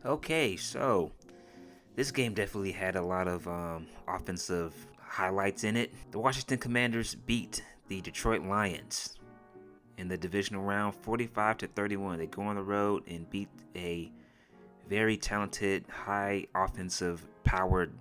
Okay, so this game definitely had a lot of offensive highlights in it. The Washington Commanders beat the Detroit Lions in the divisional round 45-31. They go on the road and beat a very talented, high offensive powered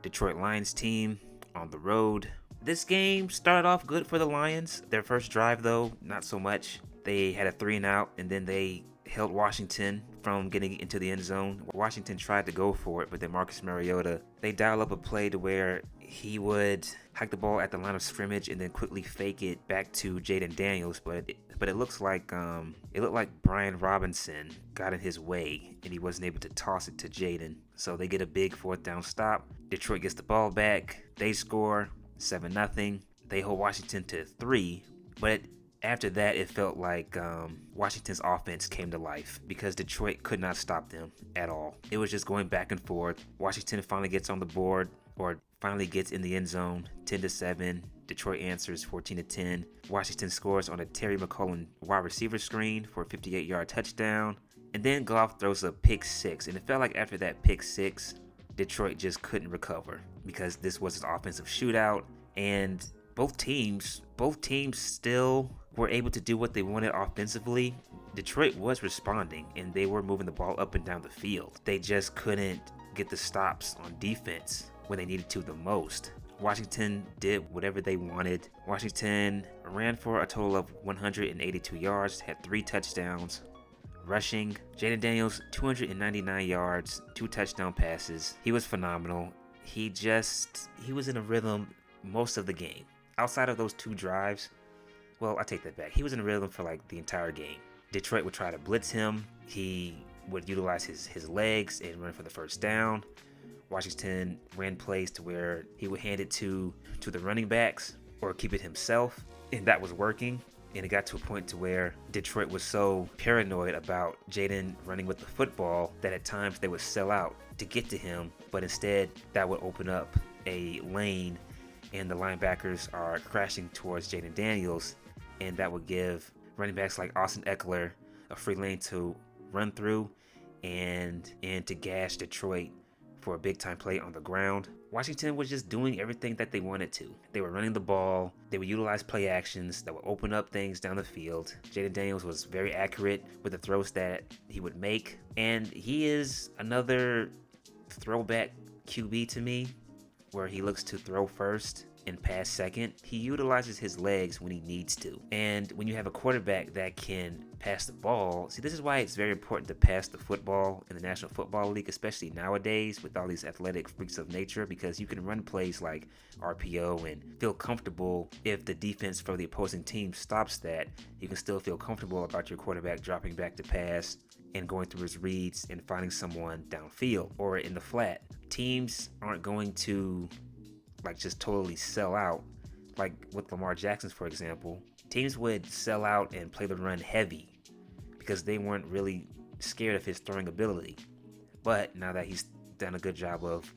Detroit Lions team on the road. This game started off good for the Lions. Their first drive, though, not so much. They had a 3-and-out, and then they held Washington from getting into the end zone. Washington tried to go for it, but then Marcus Mariota, they dial up a play to where he would hike the ball at the line of scrimmage and then quickly fake it back to Jayden Daniels, but it looks like it looked like Brian Robinson got in his way and he wasn't able to toss it to Jayden. So they get a big 4th down stop. Detroit gets the ball back. They score 7-0. They hold Washington to 3, but after that, it felt like Washington's offense came to life because Detroit could not stop them at all. It was just going back and forth. Washington finally gets on the board, or finally gets in the end zone, 10-7. Detroit answers 14-10. Washington scores on a Terry McCollum wide receiver screen for a 58-yard touchdown. And then Goff throws a pick 6. And it felt like after that pick 6, Detroit just couldn't recover because this was an offensive shootout. And both teams still were able to do what they wanted offensively. Detroit was responding and they were moving the ball up and down the field. They just couldn't get the stops on defense when they needed to the most. Washington did whatever they wanted. Washington ran for a total of 182 yards, had 3 touchdowns. Rushing, Jayden Daniels, 299 yards, 2 touchdown passes. He was phenomenal. He was in a rhythm most of the game. Outside of those 2 drives, well, I take that back. He was in a rhythm for like the entire game. Detroit would try to blitz him. He would utilize his legs and run for the first down. Washington ran plays to where he would hand it to the running backs or keep it himself, and that was working. And it got to a point to where Detroit was so paranoid about Jayden running with the football that at times they would sell out to get to him, but instead that would open up a lane and the linebackers are crashing towards Jayden Daniels, and that would give running backs like Austin Eckler a free lane to run through and to gash Detroit for a big-time play on the ground. Washington was just doing everything that they wanted to. They were running the ball. They would utilize play actions that would open up things down the field. Jayden Daniels was very accurate with the throws that he would make, and he is another throwback QB to me, where he looks to throw first and pass second. He utilizes his legs when he needs to. And when you have a quarterback that can pass the ball, see, this is why it's very important to pass the football in the National Football League, especially nowadays with all these athletic freaks of nature, because you can run plays like RPO and feel comfortable. If the defense for the opposing team stops that, you can still feel comfortable about your quarterback dropping back to pass and going through his reads and finding someone downfield or in the flat. Teams aren't going to just totally sell out. Like with Lamar Jackson, for example, teams would sell out and play the run heavy because they weren't really scared of his throwing ability. But now that he's done a good job of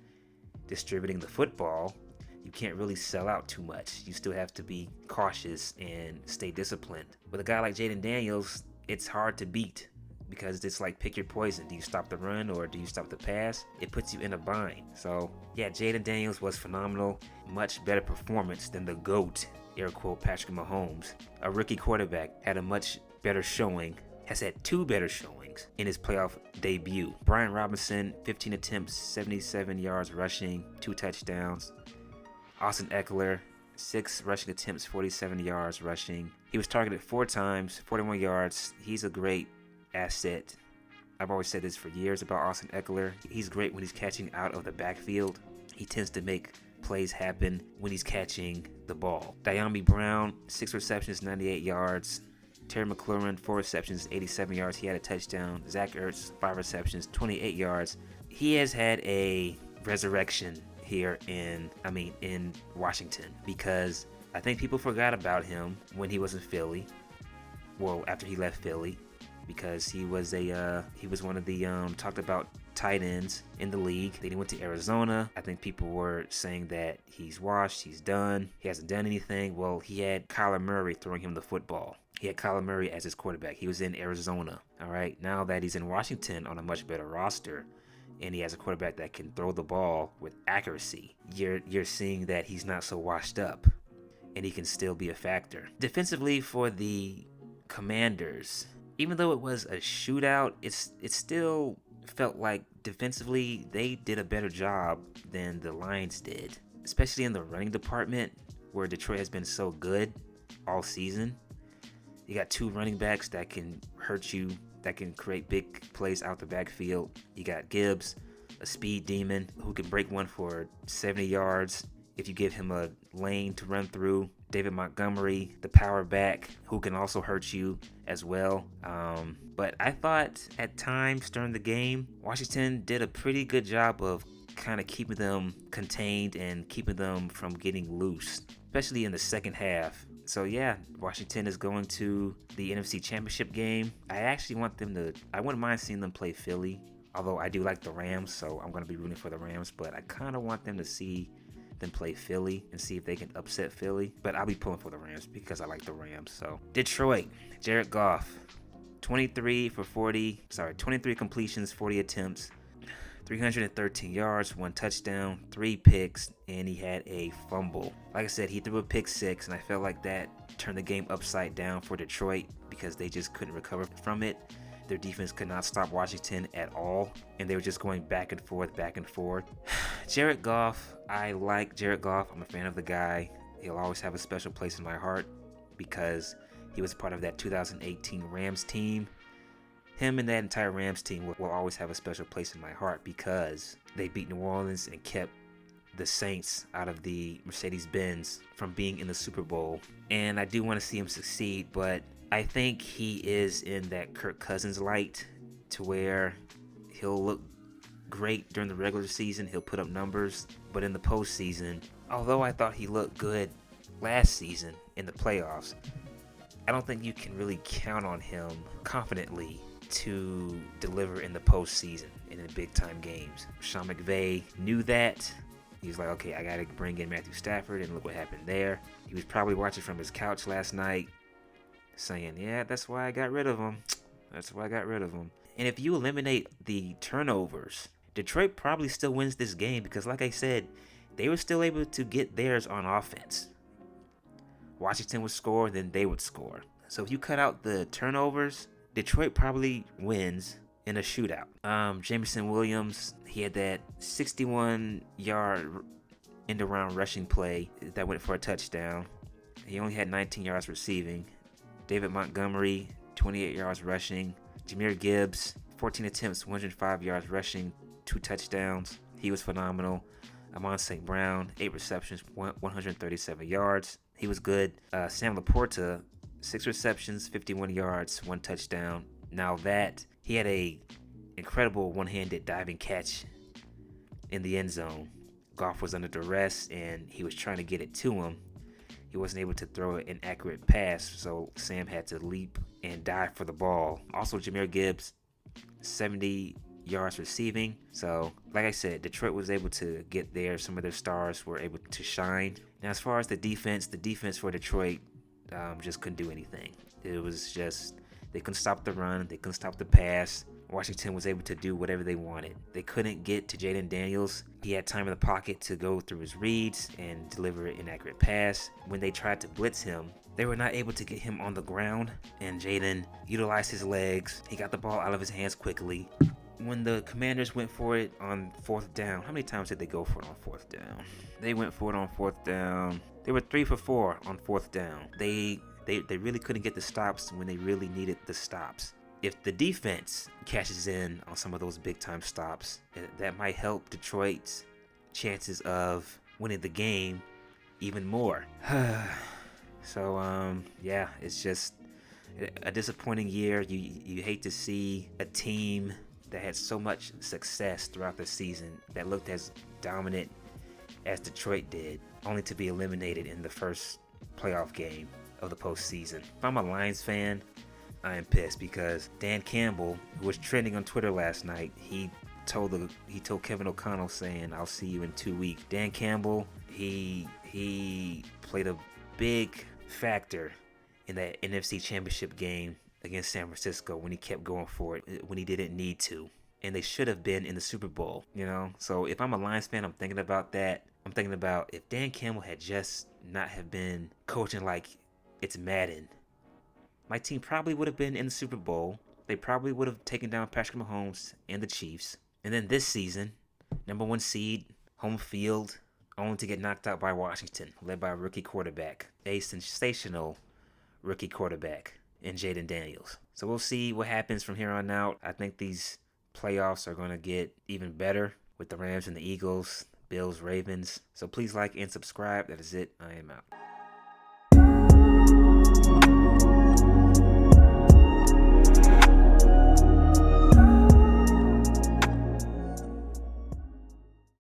distributing the football, you can't really sell out too much. You still have to be cautious and stay disciplined. With a guy like Jayden Daniels, it's hard to beat because it's like pick your poison. Do you stop the run or do you stop the pass? It puts you in a bind. So yeah, Jayden Daniels was phenomenal. Much better performance than the GOAT, air quote, Patrick Mahomes. A rookie quarterback had a much better showing, has had 2 better showings in his playoff debut. Brian Robinson, 15 attempts, 77 yards rushing, 2 touchdowns. Austin Eckler, 6 rushing attempts, 47 yards rushing. He was targeted 4 times, 41 yards. He's a great asset. I've always said this for years about Austin Eckler. He's great when he's catching out of the backfield. He tends to make plays happen when he's catching the ball. Diami Brown, 6 receptions, 98 yards. Terry McLaurin, 4 receptions, 87 yards. He had a touchdown. Zach Ertz, 5 receptions, 28 yards. He has had a resurrection here in Washington, because I think people forgot about him when he was in Philly. Well, after he left Philly, because he was one of the talked about tight ends in the league. Then he went to Arizona. I think people were saying that he's washed, he's done, he hasn't done anything. Well, he had Kyler Murray throwing him the football. He had Kyler Murray as his quarterback. He was in Arizona. All right. Now that he's in Washington on a much better roster, and he has a quarterback that can throw the ball with accuracy, you're seeing that he's not so washed up, and he can still be a factor. Defensively for the Commanders, even though it was a shootout, it still felt like defensively they did a better job than the Lions did, especially in the running department where Detroit has been so good all season. You got 2 running backs that can hurt you, that can create big plays out the backfield. You got Gibbs, a speed demon who can break one for 70 yards if you give him a lane to run through. David Montgomery, the power back, who can also hurt you as well. But I thought at times during the game, Washington did a pretty good job of kind of keeping them contained and keeping them from getting loose, especially in the second half. So yeah, Washington is going to the NFC Championship game. I wouldn't mind seeing them play Philly, although I do like the Rams, so I'm going to be rooting for the Rams, but I kind of want them to see them play Philly and see if they can upset Philly. But I'll be pulling for the Rams because I like the Rams. So Detroit, Jared Goff, 23 completions, 40 attempts, 313 yards, 1 touchdown, 3 picks, and he had a fumble. Like I said, he threw a pick 6, and I felt like that turned the game upside down for Detroit because they just couldn't recover from it. Their defense could not stop Washington at all, and they were just going back and forth. Jared Goff, I like Jared Goff. I'm a fan of the guy. He'll always have a special place in my heart because he was part of that 2018 Rams team. Him and that entire Rams team will always have a special place in my heart because they beat New Orleans and kept the Saints out of the Mercedes-Benz from being in the Super Bowl. And I do want to see him succeed, but I think he is in that Kirk Cousins light to where he'll look great during the regular season. He'll put up numbers, but in the postseason, although I thought he looked good last season in the playoffs, I don't think you can really count on him confidently to deliver in the postseason and in big time games. Sean McVay knew that. He was like, okay, I got to bring in Matthew Stafford, and look what happened there. He was probably watching from his couch last night saying, yeah, that's why I got rid of him. And if you eliminate the turnovers, Detroit probably still wins this game because, like I said, they were still able to get theirs on offense. Washington would score, then they would score. So if you cut out the turnovers, Detroit probably wins in a shootout. Jameson Williams, he had that 61-yard end-around rushing play that went for a touchdown. He only had 19 yards receiving. David Montgomery, 28 yards rushing. Jahmyr Gibbs, 14 attempts, 105 yards rushing, 2 touchdowns. He was phenomenal. Amon St. Brown, 8 receptions, 137 yards. He was good. Sam Laporta, 6 receptions, 51 yards, 1 touchdown. Now that he had a incredible one-handed diving catch in the end zone. Goff was under duress and he was trying to get it to him. He wasn't able to throw an accurate pass, so Sam had to leap and dive for the ball. Also, Jahmyr Gibbs, 70 yards receiving. So, like I said, Detroit was able to get there. Some of their stars were able to shine. Now, as far as the defense for Detroit just couldn't do anything. It was just, they couldn't stop the run. They couldn't stop the pass. Washington was able to do whatever they wanted. They couldn't get to Jayden Daniels. He had time in the pocket to go through his reads and deliver an inaccurate pass. When they tried to blitz him, they were not able to get him on the ground, and Jayden utilized his legs. He got the ball out of his hands quickly. When the Commanders went for it on 4th down, how many times did they go for it on 4th down? They went for it on 4th down. They were 3 for 4 on 4th down. They really couldn't get the stops when they really needed the stops. If the defense cashes in on some of those big-time stops, that might help Detroit's chances of winning the game even more. So, yeah, it's just a disappointing year. You hate to see a team that had so much success throughout the season that looked as dominant as Detroit did, only to be eliminated in the first playoff game of the postseason. If I'm a Lions fan, I am pissed because Dan Campbell, who was trending on Twitter last night, he told Kevin O'Connell saying, "I'll see you in 2 weeks." Dan Campbell, he played a big factor in that NFC Championship game against San Francisco when he kept going for it when he didn't need to. And they should have been in the Super Bowl, you know? So if I'm a Lions fan, I'm thinking about that. I'm thinking about if Dan Campbell had just not have been coaching like it's Madden, my team probably would have been in the Super Bowl. They probably would have taken down Patrick Mahomes and the Chiefs. And then this season, number 1 seed, home field, only to get knocked out by Washington, led by a rookie quarterback, a sensational rookie quarterback in Jayden Daniels. So we'll see what happens from here on out. I think these playoffs are going to get even better with the Rams and the Eagles, Bills, Ravens. So please like and subscribe. That is it. I am out.